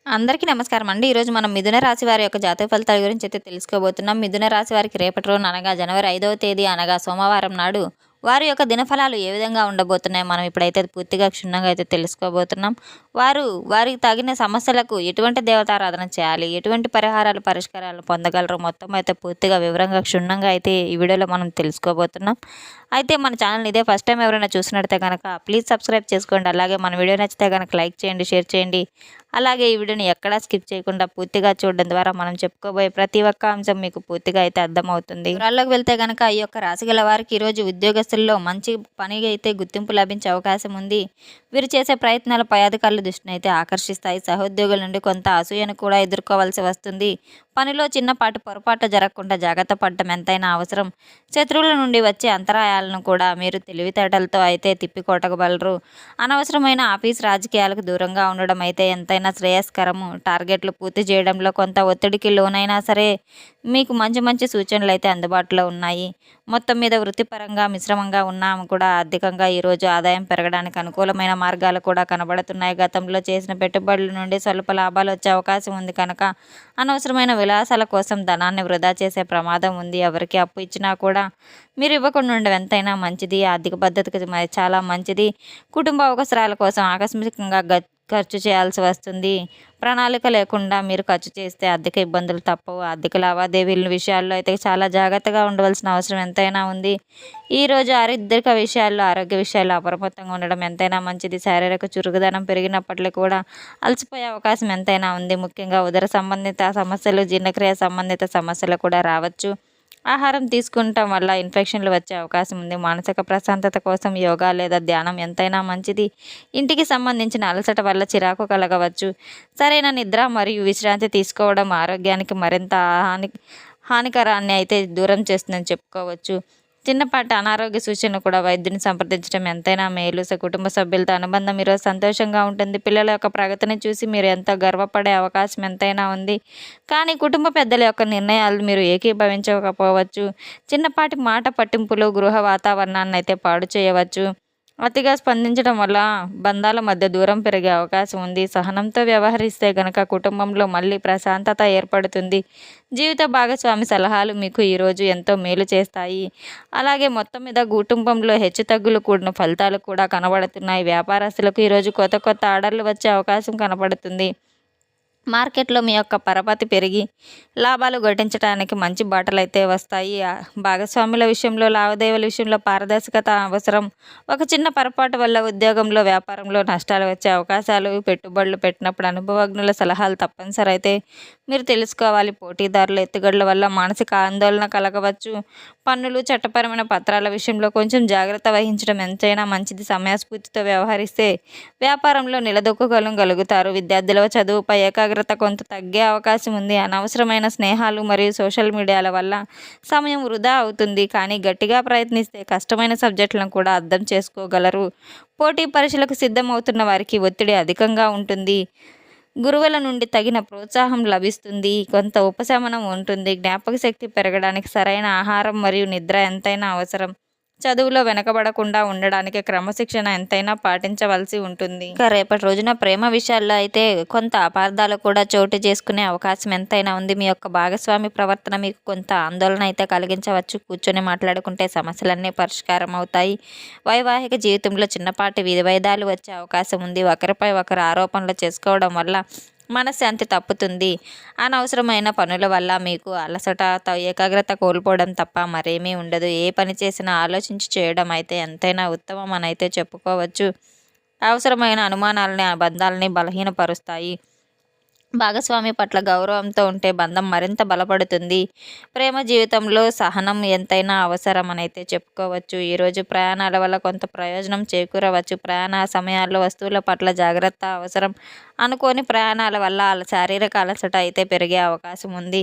అందరికీ నమస్కారం అండి. ఈరోజు మనం మిథున రాశి వారి యొక్క జాతక ఫలితాల గురించి అయితే తెలుసుకోబోతున్నాం. మిథున రాశి వారికి రేపటి రోజున అనగా జనవరి 5వ తేదీ అనగా సోమవారం నాడు వారి యొక్క దినఫలాలు ఏ విధంగా ఉండబోతున్నాయో మనం ఇప్పుడైతే పూర్తిగా క్షుణ్ణంగా అయితే తెలుసుకోబోతున్నాం. వారికి తగిన సమస్యలకు ఎటువంటి దేవతారాధన చేయాలి, ఎటువంటి పరిహారాలు పరిష్కారాలు పొందగలరో మొత్తం అయితే పూర్తిగా వివరంగా క్షుణ్ణంగా అయితే ఈ వీడియోలో మనం తెలుసుకోబోతున్నాం. అయితే మన ఛానల్ ఇదే ఫస్ట్ టైం ఎవరైనా చూసినట్టే కనుక ప్లీజ్ సబ్స్క్రైబ్ చేసుకోండి. అలాగే మన వీడియో నచ్చితే కనుక లైక్ చేయండి, షేర్ చేయండి. అలాగే ఈ వీడియోని ఎక్కడా స్కిప్ చేయకుండా పూర్తిగా చూడడం ద్వారా మనం చెప్పుకోబోయే ప్రతి ఒక్క అంశం మీకు పూర్తిగా అయితే అర్థమవుతుంది. వివరాల్లోకి వెళ్తే కనుక ఈ యొక్క రాశి గల వారికి ఈరోజు ఉద్యోగస్తుల్లో మంచి పని అయితే గుర్తింపు లభించే అవకాశం ఉంది. వీరు చేసే ప్రయత్నాలు పై అధికారుల దృష్టిని అయితే ఆకర్షిస్తాయి. సహోద్యోగుల నుండి కొంత అసూయను కూడా ఎదుర్కోవాల్సి వస్తుంది. పనిలో చిన్నపాటి పొరపాటు జరగకుండా జాగ్రత్త పడటం ఎంతైనా అవసరం. శత్రువుల నుండి వచ్చే అంతరాయాలను కూడా మీరు తెలివితేటలతో అయితే తిప్పికొట్టగలరు. అనవసరమైన ఆఫీస్ రాజకీయాలకు దూరంగా ఉండడం అయితే ఎంతైనా శ్రేయస్కరము. టార్గెట్లు పూర్తి చేయడంలో కొంత ఒత్తిడికి లోనైనా సరే మీకు మంచి మంచి సూచనలు అయితే అందుబాటులో ఉన్నాయి. మొత్తం మీద వృత్తిపరంగా మిశ్రమంగా ఉన్నా కూడా ఆర్థికంగా ఈరోజు ఆదాయం పెరగడానికి అనుకూలమైన మార్గాలు కూడా కనబడుతున్నాయి. గతంలో చేసిన పెట్టుబడుల నుండి స్వల్ప లాభాలు వచ్చే అవకాశం ఉంది కనుక అనవసరమైన విలాసాల కోసం ధనాన్ని వృధా చేసే ప్రమాదం ఉంది. ఎవరికి అప్పు ఇచ్చినా కూడా మీరు ఇవ్వకుండా ఉండడం ఎంతైనా మంచిది. ఆర్థిక పద్ధతికి చాలా మంచిది. కుటుంబ అవసరాల కోసం ఆకస్మికంగా ఖర్చు చేయాల్సి వస్తుంది. ప్రణాళిక లేకుండా మీరు ఖర్చు చేస్తే ఆర్థిక ఇబ్బందులు తప్పవు. ఆర్థిక లావాదేవీల విషయాల్లో అయితే చాలా జాగ్రత్తగా ఉండవలసిన అవసరం ఎంతైనా ఉంది. ఈరోజు ఆర్థిక విషయాల్లో, ఆరోగ్య విషయాల్లో అప్రమత్తంగా ఉండడం ఎంతైనా మంచిది. శారీరక చురుకుదనం పెరిగినప్పటికీ కూడా అలసిపోయే అవకాశం ఎంతైనా ఉంది. ముఖ్యంగా ఉదర సంబంధిత సమస్యలు, జీర్ణక్రియ సంబంధిత సమస్యలు కూడా రావచ్చు. ఆహారం తీసుకుంటాం వల్ల ఇన్ఫెక్షన్లు వచ్చే అవకాశం ఉంది. మానసిక ప్రశాంతత కోసం యోగా లేదా ధ్యానం ఎంతైనా మంచిది. ఇంటికి సంబంధించిన అలసట వల్ల చిరాకు కలగవచ్చు. సరైన నిద్ర మరియు విశ్రాంతి తీసుకోవడం ఆరోగ్యానికి మరింత హానికరాన్ని అయితే దూరం చేస్తుందని చెప్పుకోవచ్చు. చిన్నపాటి అనారోగ్య సూచనలు కూడా వైద్యుని సంప్రదించడం ఎంతైనా మేలు. కుటుంబ సభ్యులతో అనుబంధం ఈరోజు సంతోషంగా ఉంటుంది. పిల్లల యొక్క ప్రగతిని చూసి మీరు ఎంతో గర్వపడే అవకాశం ఎంతైనా ఉంది. కానీ కుటుంబ పెద్దల యొక్క నిర్ణయాలు మీరు ఏకీభవించకపోవచ్చు. చిన్నపాటి మాట పట్టింపులు గృహ వాతావరణాన్ని అయితే పాడు చేయవచ్చు. అతిగా స్పందించడం వల్ల బంధాల మధ్య దూరం పెరిగే అవకాశం ఉంది. సహనంతో వ్యవహరిస్తే గనక కుటుంబంలో మళ్ళీ ప్రశాంతత ఏర్పడుతుంది. జీవిత భాగస్వామి సలహాలు మీకు ఈరోజు ఎంతో మేలు చేస్తాయి. అలాగే మొత్తం మీద కుటుంబంలో హెచ్చుతగ్గులు కూడిన ఫలితాలు కూడా కనబడుతున్నాయి. వ్యాపారస్తులకు ఈరోజు కొత్త కొత్త ఆర్డర్లు వచ్చే అవకాశం కనబడుతుంది. మార్కెట్లో మీ యొక్క పరపతి పెరిగి లాభాలు గడించడానికి మంచి బాటలు అయితే వస్తాయి. భాగస్వాముల విషయంలో, లావాదేవీల విషయంలో పారదర్శకత అవసరం. ఒక చిన్న పొరపాటు వల్ల ఉద్యోగంలో, వ్యాపారంలో నష్టాలు వచ్చే అవకాశాలు. పెట్టుబడులు పెట్టినప్పుడు అనుభవజ్ఞుల సలహాలు తప్పనిసరి అయితే మీరు తెలుసుకోవాలి. పోటీదారుల ఎత్తుగడల వల్ల మానసిక ఆందోళన కలగవచ్చు. పన్నులు, చట్టపరమైన పత్రాల విషయంలో కొంచెం జాగ్రత్త వహించడం ఎంతైనా మంచిది. సమయస్ఫూర్తితో వ్యవహరిస్తే వ్యాపారంలో నిలదొక్కగలుగుతారు. విద్యార్థుల చదువుపై ఏకాగ్రత కొంత తగ్గే అవకాశం ఉంది. అనవసరమైన స్నేహాలు మరియు సోషల్ మీడియాల వల్ల సమయం వృధా అవుతుంది. కానీ గట్టిగా ప్రయత్నిస్తే కష్టమైన సబ్జెక్టులను కూడా అర్థం చేసుకోగలరు. పోటీ పరీక్షలకు సిద్ధమవుతున్న వారికి ఒత్తిడి అధికంగా ఉంటుంది. గురువుల నుండి తగిన ప్రోత్సాహం లభిస్తుంది. కొంత ఉపశమనం ఉంటుంది. జ్ఞాపక శక్తి పెరగడానికి సరైన ఆహారం మరియు నిద్ర ఎంతైనా అవసరం. చదువులో వెనకబడకుండా ఉండడానికి క్రమశిక్షణ ఎంతైనా పాటించవలసి ఉంటుంది. ఇంకా రేపటి రోజున ప్రేమ విషయాల్లో అయితే కొంత అపార్థాలు కూడా చోటు చేసుకునే అవకాశం ఎంతైనా ఉంది. మీ యొక్క భాగస్వామి ప్రవర్తన మీకు కొంత ఆందోళన అయితే కలిగించవచ్చు. కూర్చొని మాట్లాడుకుంటే సమస్యలన్నీ పరిష్కారం అవుతాయి. వైవాహిక జీవితంలో చిన్నపాటి విభేదాలు వచ్చే అవకాశం ఉంది. ఒకరిపై ఒకరు ఆరోపణలు చేసుకోవడం వల్ల మనశ్శాంతి తప్పుతుంది. అనవసరమైన పనుల వల్ల మీకు అలసట, ఏకాగ్రత కోల్పోవడం తప్ప మరేమీ ఉండదు. ఏ పని చేసినా ఆలోచించి చేయడం అయితే ఎంతైనా ఉత్తమం అని అయితే చెప్పుకోవచ్చు. అవసరమైన అనుమానాలని, ఆ బంధాలని బలహీనపరుస్తాయి. భాగస్వామి పట్ల గౌరవంతో ఉంటే బంధం మరింత బలపడుతుంది. ప్రేమ జీవితంలో సహనం ఎంతైనా అవసరం అని అయితే చెప్పుకోవచ్చు. ఈరోజు ప్రయాణాల వల్ల కొంత ప్రయోజనం చేకూరవచ్చు. ప్రయాణ సమయాల్లో వస్తువుల పట్ల జాగ్రత్త అవసరం. అనుకోని ప్రయాణాల వల్ల శారీరక అలసట అయితే పెరిగే అవకాశం ఉంది.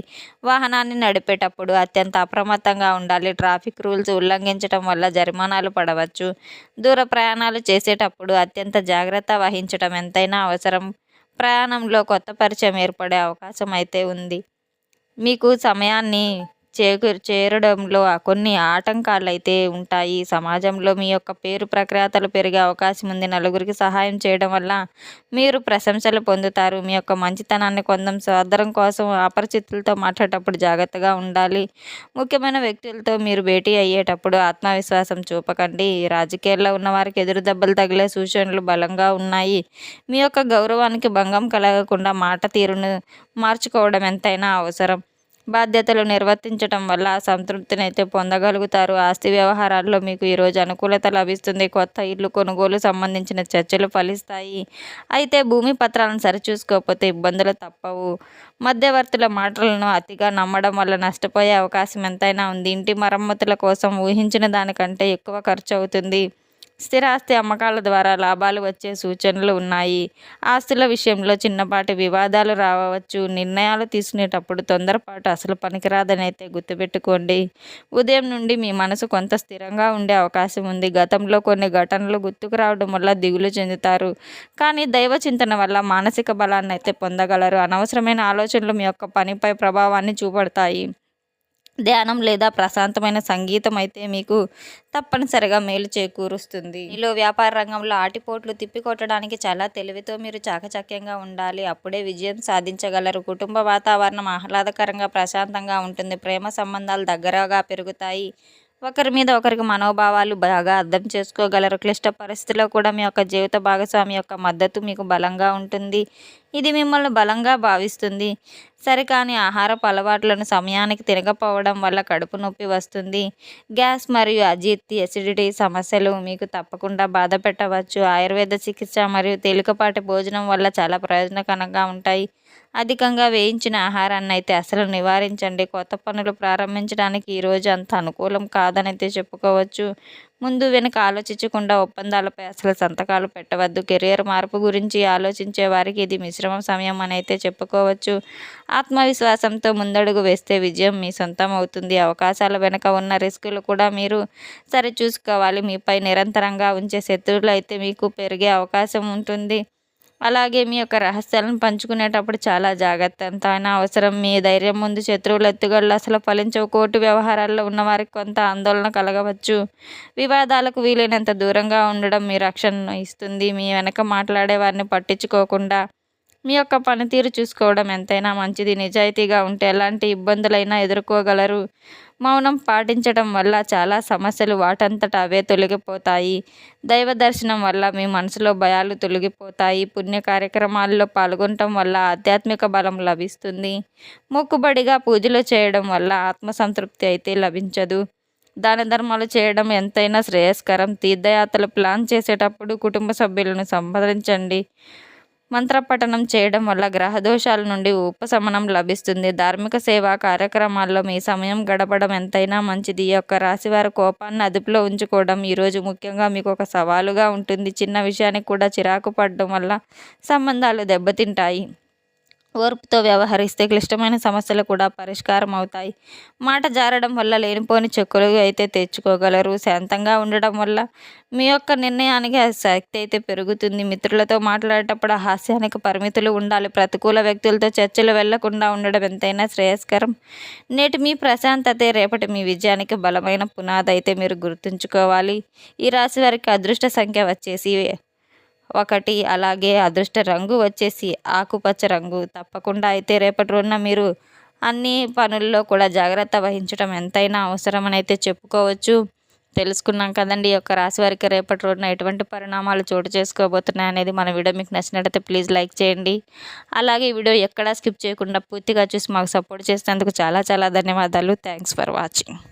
వాహనాన్ని నడిపేటప్పుడు అత్యంత అప్రమత్తంగా ఉండాలి. ట్రాఫిక్ రూల్స్ ఉల్లంఘించడం వల్ల జరిమానాలు పడవచ్చు. దూర ప్రయాణాలు చేసేటప్పుడు అత్యంత జాగ్రత్త వహించడం ఎంతైనా అవసరం. ప్రయాణంలో కొత్త పరిచయం ఏర్పడే అవకాశం అయితే ఉంది. మీకు సమయాన్ని చేరడంలో కొన్ని ఆటంకాలైతే ఉంటాయి. సమాజంలో మీ యొక్క పేరు ప్రఖ్యాతలు పెరిగే అవకాశం ఉంది. నలుగురికి సహాయం చేయడం వల్ల మీరు ప్రశంసలు పొందుతారు. మీ యొక్క మంచితనాన్ని కొంచెం స్వార్థం కోసం అపరిచితులతో మాట్లాడేటప్పుడు జాగ్రత్తగా ఉండాలి. ముఖ్యమైన వ్యక్తులతో మీరు భేటీ అయ్యేటప్పుడు ఆత్మవిశ్వాసం చూపకండి. రాజకీయాల్లో ఉన్న వారికి ఎదురు దెబ్బలు తగిలే సూచనలు బలంగా ఉన్నాయి. మీ యొక్క గౌరవానికి భంగం కలగకుండా మాట తీరును మార్చుకోవడం ఎంతైనా అవసరం. బాధ్యతలు నిర్వర్తించడం వల్ల సంతృప్తినైతే పొందగలుగుతారు. ఆస్తి వ్యవహారాల్లో మీకు ఈరోజు అనుకూలత లభిస్తుంది. కొత్త ఇల్లు కొనుగోలు సంబంధించిన చర్చలు ఫలిస్తాయి. అయితే భూమి పత్రాలను సరిచూసుకోకపోతే ఇబ్బందులు తప్పవు. మధ్యవర్తుల మాటలను అతిగా నమ్మడం వల్ల నష్టపోయే అవకాశం ఎంతైనా ఉంది. ఇంటి మరమ్మతుల కోసం ఊహించిన దానికంటే ఎక్కువ ఖర్చు అవుతుంది. స్థిరాస్తి అమ్మకాల ద్వారా లాభాలు వచ్చే సూచనలు ఉన్నాయి. ఆస్తుల విషయంలో చిన్నపాటి వివాదాలు రావచ్చు. నిర్ణయాలు తీసుకునేటప్పుడు తొందరపాటు అసలు పనికిరాదని అయితే గుర్తుపెట్టుకోండి. ఉదయం నుండి మీ మనసు కొంత స్థిరంగా ఉండే అవకాశం ఉంది. గతంలో కొన్ని ఘటనలు గుర్తుకు రావడం వల్ల దిగులు చెందుతారు. కానీ దైవ చింతన వల్ల మానసిక బలాన్ని అయితే పొందగలరు. అనవసరమైన ఆలోచనలు మీ యొక్క పనిపై ప్రభావాన్ని చూపడతాయి. ధ్యానం లేదా ప్రశాంతమైన సంగీతం అయితే మీకు తప్పనిసరిగా మేలు చేకూరుస్తుంది. మీలో వ్యాపార రంగంలో ఆటిపోట్లు తిప్పికొట్టడానికి చాలా తెలివితో మీరు చాకచక్యంగా ఉండాలి. అప్పుడే విజయం సాధించగలరు. కుటుంబ వాతావరణం ఆహ్లాదకరంగా ప్రశాంతంగా ఉంటుంది. ప్రేమ సంబంధాలు దగ్గరగా పెరుగుతాయి. ఒకరి మీద ఒకరికి మనోభావాలు బాగా అర్థం చేసుకోగలరు. క్లిష్ట పరిస్థితుల్లో కూడా మీ యొక్క జీవిత భాగస్వామి యొక్క మద్దతు మీకు బలంగా ఉంటుంది. ఇది మిమ్మల్ని బలంగా భావిస్తుంది. సరికాని ఆహారపు అలవాట్లను సమయానికి తినకపోవడం వల్ల కడుపు నొప్పి వస్తుంది. గ్యాస్ మరియు అసిడిటీ సమస్యలు మీకు తప్పకుండా బాధ పెట్టవచ్చు. ఆయుర్వేద చికిత్స మరియు తేలికపాటి భోజనం వల్ల చాలా ప్రయోజనకరంగా ఉంటాయి. అధికంగా వేయించిన ఆహారాన్ని అయితే అసలు నివారించండి. కొత్త పనులు ప్రారంభించడానికి ఈరోజు అంత అనుకూలం కాదనైతే చెప్పుకోవచ్చు. ముందు వెనుక ఆలోచించకుండా ఒప్పందాలపై అసలు సంతకాలు పెట్టవద్దు. కెరియర్ మార్పు గురించి ఆలోచించే వారికి ఇది మిశ్రమ సమయం అని అయితే చెప్పుకోవచ్చు. ఆత్మవిశ్వాసంతో ముందడుగు వేస్తే విజయం మీ సొంతం అవుతుంది. అవకాశాల వెనుక ఉన్న రిస్కులు కూడా మీరు సరిచూసుకోవాలి. మీపై నిరంతరంగా ఉంచే శత్రువులు అయితే మీకు పెరిగే అవకాశం ఉంటుంది. అలాగే మీ యొక్క రహస్యాలను పంచుకునేటప్పుడు చాలా జాగ్రత్త ఎంతైనా అవసరం. మీ ధైర్యం ముందు శత్రువుల ఎత్తుగడలు అసలు ఫలించవు. కోర్టు వ్యవహారాల్లో ఉన్నవారికి కొంత ఆందోళన కలగవచ్చు. వివాదాలకు వీలైనంత దూరంగా ఉండడం మీ రక్షణను ఇస్తుంది. మీ వెనక మాట్లాడే వారిని పట్టించుకోకుండా మీ యొక్క పనితీరు చూసుకోవడం ఎంతైనా మంచిది. నిజాయితీగా ఉంటే ఎలాంటి ఇబ్బందులైనా ఎదుర్కోగలరు. మౌనం పాటించడం వల్ల చాలా సమస్యలు వాటంతట అవే తొలగిపోతాయి. దైవ దర్శనం వల్ల మీ మనసులో భయాలు తొలగిపోతాయి. పుణ్య కార్యక్రమాల్లో పాల్గొనటం వల్ల ఆధ్యాత్మిక బలం లభిస్తుంది. మొక్కుబడిగా పూజలు చేయడం వల్ల ఆత్మసంతృప్తి అయితే లభించదు. దాన ధర్మాలు చేయడం ఎంతైనా శ్రేయస్కరం. తీర్థయాత్రలు ప్లాన్ చేసేటప్పుడు కుటుంబ సభ్యులను సంప్రదించండి. మంత్రపఠనం చేయడం వల్ల గ్రహదోషాల నుండి ఉపశమనం లభిస్తుంది. ధార్మిక సేవా కార్యక్రమాల్లో మీ సమయం గడపడం ఎంతైనా మంచిది. ఈ యొక్క రాశివారి కోపాన్ని అదుపులో ఉంచుకోవడం ఈరోజు ముఖ్యంగా మీకు ఒక సవాలుగా ఉంటుంది. చిన్న విషయానికి కూడా చిరాకు పడడం వల్ల సంబంధాలు దెబ్బతింటాయి. ఓర్పుతో వ్యవహరిస్తే క్లిష్టమైన సమస్యలు కూడా పరిష్కారం అవుతాయి. మాట జారడం వల్ల లేనిపోని చిక్కులు అయితే తెచ్చుకోగలరు. శాంతంగా ఉండడం వల్ల మీ యొక్క నిర్ణయానికి శక్తి అయితే పెరుగుతుంది. మిత్రులతో మాట్లాడేటప్పుడు హాస్యానికి పరిమితులు ఉండాలి. ప్రతికూల వ్యక్తులతో చర్చలు వెళ్లకుండా ఉండడం ఎంతైనా శ్రేయస్కరం. నేటి మీ ప్రశాంతతే రేపటి మీ విజయానికి బలమైన పునాది అయితే మీరు గుర్తుంచుకోవాలి. ఈ రాశి వారికి అదృష్ట సంఖ్య వచ్చేసి 1. అలాగే అదృష్ట రంగు వచ్చేసి ఆకుపచ్చ రంగు. తప్పకుండా అయితే రేపటి రోజున మీరు అన్ని పనుల్లో కూడా జాగ్రత్త వహించడం ఎంతైనా అవసరమని అయితే చెప్పుకోవచ్చు. తెలుసుకున్నాం కదండి ఈ యొక్క రాశి వారికి రేపటి రోజున ఎటువంటి పరిణామాలు చోటు చేసుకోబోతున్నాయి అనేది. మన వీడియో మీకు నచ్చినట్లయితే ప్లీజ్ లైక్ చేయండి. అలాగే ఈ వీడియో ఎక్కడా స్కిప్ చేయకుండా పూర్తిగా చూసి మాకు సపోర్ట్ చేసినందుకు చాలా చాలా ధన్యవాదాలు. Thanks for watching.